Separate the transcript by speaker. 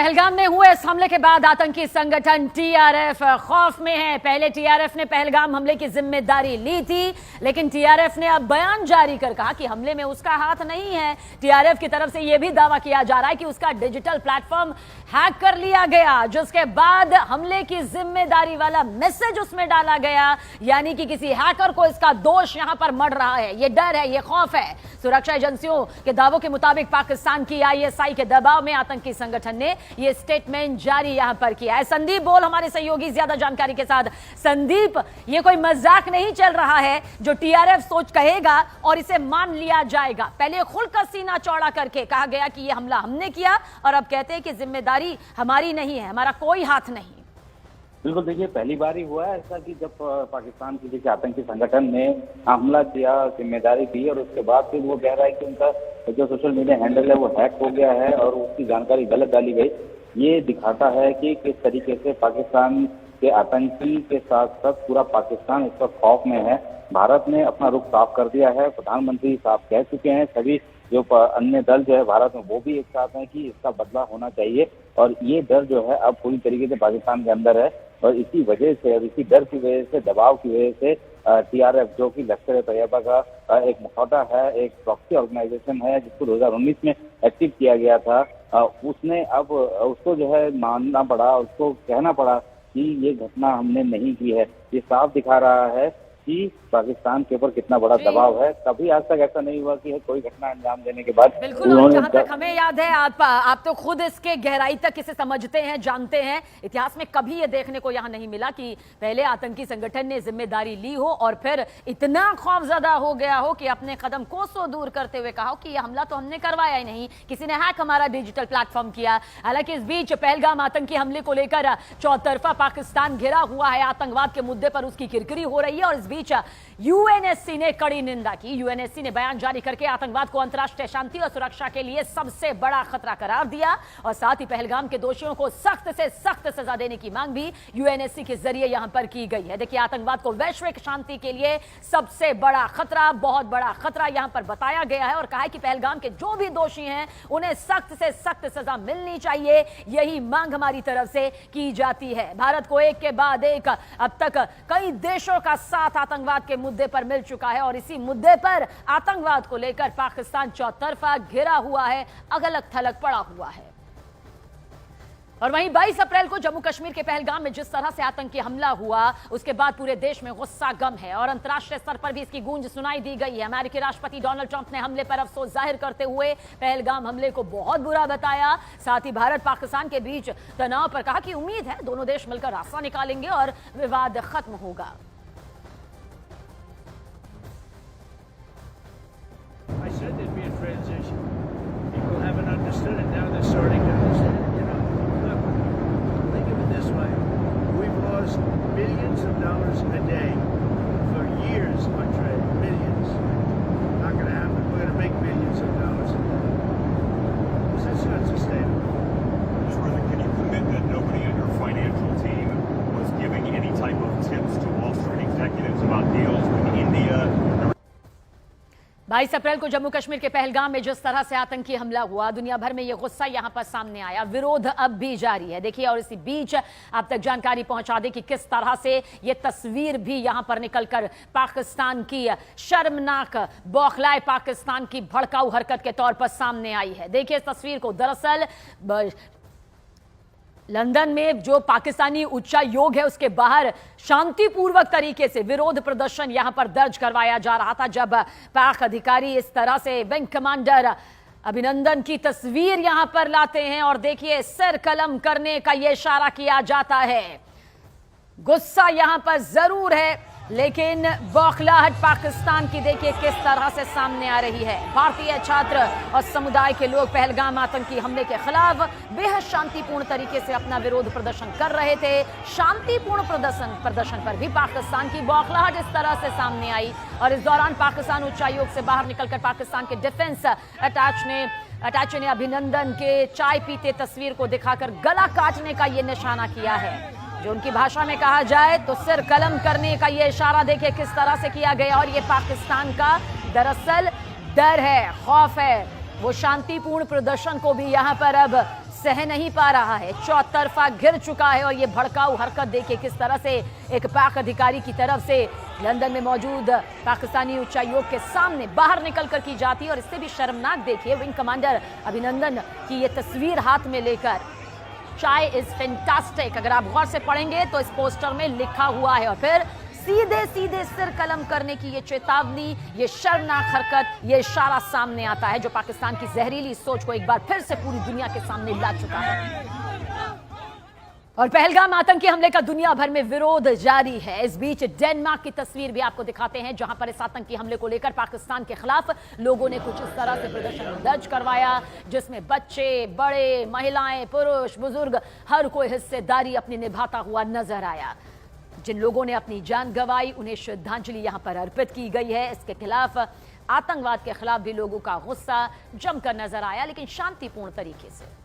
Speaker 1: पहलगाम में हुए इस हमले के बाद आतंकी संगठन टीआरएफ खौफ में है। पहले टीआरएफ ने पहलगाम हमले की जिम्मेदारी ली थी, लेकिन टीआरएफ ने अब बयान जारी कर कहा कि हमले में उसका हाथ नहीं है। टीआरएफ की तरफ से यह भी दावा किया जा रहा है कि उसका डिजिटल प्लेटफॉर्म हैक कर लिया गया, जिसके बाद हमले की जिम्मेदारी वाला मैसेज उसमें डाला गया, यानी कि किसी हैकर को इसका दोष यहां पर मढ़ रहा है। यह डर है, यह खौफ है। सुरक्षा एजेंसियों के दावों के मुताबिक पाकिस्तान की आईएसआई के दबाव में आतंकी संगठन ने ये स्टेटमेंट जारी यहां पर किया है। संदीप बोल हमारे सहयोगी ज्यादा जानकारी के साथ। संदीप, ये कोई मजाक नहीं चल रहा है जो टीआरएफ सोच कहेगा और इसे मान लिया जाएगा। पहले खुलकर सीना चौड़ा करके कहा गया कि यह हमला हमने किया और अब कहते हैं कि जिम्मेदारी हमारी नहीं है, हमारा कोई हाथ नहीं।
Speaker 2: बिल्कुल, देखिए पहली बार ही हुआ है ऐसा कि जब पाकिस्तान की देखिए आतंकी संगठन ने हमला किया, जिम्मेदारी दी और उसके बाद फिर वो कह रहा है कि उनका जो सोशल मीडिया हैंडल है वो हैक हो गया है और उसकी जानकारी गलत डाली गई। ये दिखाता है कि किस तरीके से पाकिस्तान के आतंकी के साथ साथ पूरा पाकिस्तान इस वक्त खौफ में है। भारत ने अपना रुख साफ कर दिया है, प्रधानमंत्री साफ कह चुके हैं, सभी जो अन्य दल जो है भारत में वो भी एक साथ हैं कि इसका बदला होना चाहिए और ये डर जो है अब पूरी तरीके से पाकिस्तान के अंदर है और इसी वजह से और इसी डर की वजह से, दबाव की वजह से टीआरएफ जो कि लश्कर-ए-तैयबा का एक मुखौटा है, एक प्रॉक्सी ऑर्गेनाइजेशन है जिसको 2019 में एक्टिव किया गया था, उसने अब उसको जो है मानना पड़ा, उसको कहना पड़ा कि ये घटना हमने नहीं की है। ये साफ दिखा रहा है कि पाकिस्तान के ऊपर कितना बड़ा दबाव है। कभी आज तक ऐसा नहीं हुआ कि कोई घटना अंजाम देने के बाद
Speaker 1: बिल्कुल। और जहां तक हमें याद है, आप तो खुद इसके गहराई तक इसे समझते हैं, जानते हैं। इतिहास में कभी ये देखने को यहां नहीं मिला कि पहले आतंकी संगठन ने जिम्मेदारी ली हो और फिर इतना खौफजदा हो गया हो कि अपने कदम कोसों दूर करते हुए कहा हो कि यह हमला तो हमने करवाया ही नहीं, किसी ने हैक हमारा डिजिटल प्लेटफॉर्म किया। हालांकि इस बीच पहलगाम आतंकी हमले को लेकर चौतरफा पाकिस्तान घिरा हुआ है। आतंकवाद के मुद्दे पर उसकी किरकिरी हो रही है और इस बीच यूएनएससी ने कड़ी निंदा की। यूएनएससी ने बयान जारी करके आतंकवाद को अंतर्राष्ट्रीय शांति और सुरक्षा के लिए सबसे बड़ा खतरा करार दिया और साथ ही पहलगाम के दोषियों को सख्त से सख्त सजा देने की मांग भी यूएनएससी के जरिए यहां पर की गई है। देखिए, आतंकवाद को वैश्विक शांति के लिए सबसे बड़ा खतरा, बहुत बड़ा खतरा यहां पर बताया गया है और कहा है कि पहलगाम के जो भी दोषी हैं उन्हें सख्त से सख्त सजा मिलनी चाहिए। यही मांग हमारी तरफ से की जाती है। भारत को एक के बाद एक अब तक कई देशों का साथ आतंकवाद के मुद्दे पर मिल चुका है और इसी मुद्दे पर आतंकवाद को लेकर पाकिस्तान चौतरफा घिरा हुआ है, अगलग थलग पड़ा हुआ है। और वहीं 22 अप्रैल को जम्मू कश्मीर के पहलगाम में जिस तरह से आतंकी हमला हुआ, उसके बाद पूरे देश में गुस्सा गम है और अंतर्राष्ट्रीय स्तर पर भी इसकी गूंज सुनाई दी गई है। अमेरिकी राष्ट्रपति डोनाल्ड ट्रंप ने हमले पर अफसोस जाहिर करते हुए पहलगाम हमले को बहुत बुरा बताया। साथ ही भारत पाकिस्तान के बीच तनाव पर कहा कि उम्मीद है दोनों देश मिलकर रास्ता निकालेंगे और विवाद खत्म होगा।
Speaker 3: I said there'd be a transition. People haven't understood it. Now they're starting to understand it. You know, look, think of it this way. We've lost billions of dollars a day for years on trade. Millions. Not going to happen. We're going to make billions of dollars a day. Because that's not sustainable.
Speaker 4: Mr. President, can you commit that nobody on your financial team was giving any type of tips to Wall Street executives about deals with India?
Speaker 1: 22 अप्रैल को जम्मू कश्मीर के पहलगाम में जिस तरह से आतंकी हमला हुआ, दुनिया भर में यह गुस्सा यहां पर सामने आया। विरोध अब भी जारी है। देखिए, और इसी बीच आप तक जानकारी पहुंचा दें कि किस तरह से यह तस्वीर भी यहां पर निकलकर पाकिस्तान की शर्मनाक, बौखलाए पाकिस्तान की भड़काऊ हरकत के तौर पर सामने आई है। देखिए इस तस्वीर को। दरअसल लंदन में जो पाकिस्तानी उच्चायोग है उसके बाहर शांतिपूर्वक तरीके से विरोध प्रदर्शन यहां पर दर्ज करवाया जा रहा था, जब पाक अधिकारी इस तरह से विंग कमांडर अभिनंदन की तस्वीर यहां पर लाते हैं और देखिए सिर कलम करने का यह इशारा किया जाता है। गुस्सा यहां पर जरूर है, लेकिन बौखलाहट पाकिस्तान की देखिए किस तरह से सामने आ रही है। भारतीय छात्र और समुदाय के लोग पहलगाम आतंकी हमले के खिलाफ बेहद शांतिपूर्ण तरीके से अपना विरोध प्रदर्शन कर रहे थे। शांतिपूर्ण प्रदर्शन पर भी पाकिस्तान की बौखलाहट इस तरह से सामने आई और इस दौरान पाकिस्तान उच्चायोग से बाहर निकलकर पाकिस्तान के डिफेंस अटैचे ने अभिनंदन के चाय पीते तस्वीर को दिखाकर गला काटने का यह निशाना किया है। जो उनकी भाषा में कहा जाए तो सिर कलम करने का यह इशारा देखिए किस तरह से किया गया और यह पाकिस्तान का दरअसल डर है, खौफ है। वो शांतिपूर्ण प्रदर्शन को भी यहां पर अब सह नहीं पा रहा है, चौतरफा घिर चुका है। और ये भड़काऊ हरकत देखिए किस तरह से एक पाक अधिकारी की तरफ से लंदन में मौजूद पाकिस्तानी उच्चायोग के सामने बाहर निकलकर की जाती है। और इससे भी शर्मनाक देखिए विंग कमांडर अभिनंदन की ये तस्वीर हाथ में लेकर, चाय इज फैंटास्टिक, अगर आप गौर से पढ़ेंगे तो इस पोस्टर में लिखा हुआ है। और फिर सीधे सीधे सिर कलम करने की ये चेतावनी, ये शर्मनाक हरकत, ये इशारा सामने आता है जो पाकिस्तान की जहरीली सोच को एक बार फिर से पूरी दुनिया के सामने ला चुका है। और पहलगाम आतंकी हमले का दुनिया भर में विरोध जारी है। इस बीच डेनमार्क की तस्वीर भी आपको दिखाते हैं जहां पर इस आतंकी हमले को लेकर पाकिस्तान के खिलाफ लोगों ने कुछ इस तरह से प्रदर्शन दर्ज करवाया, जिसमें बच्चे, बड़े, महिलाएं, पुरुष, बुजुर्ग हर कोई हिस्सेदारी अपनी निभाता हुआ नजर आया। जिन लोगों ने अपनी जान गंवाई उन्हें श्रद्धांजलि यहां पर अर्पित की गई है। इसके खिलाफ, आतंकवाद के खिलाफ भी लोगों का गुस्सा जमकर नजर आया, लेकिन शांतिपूर्ण तरीके से।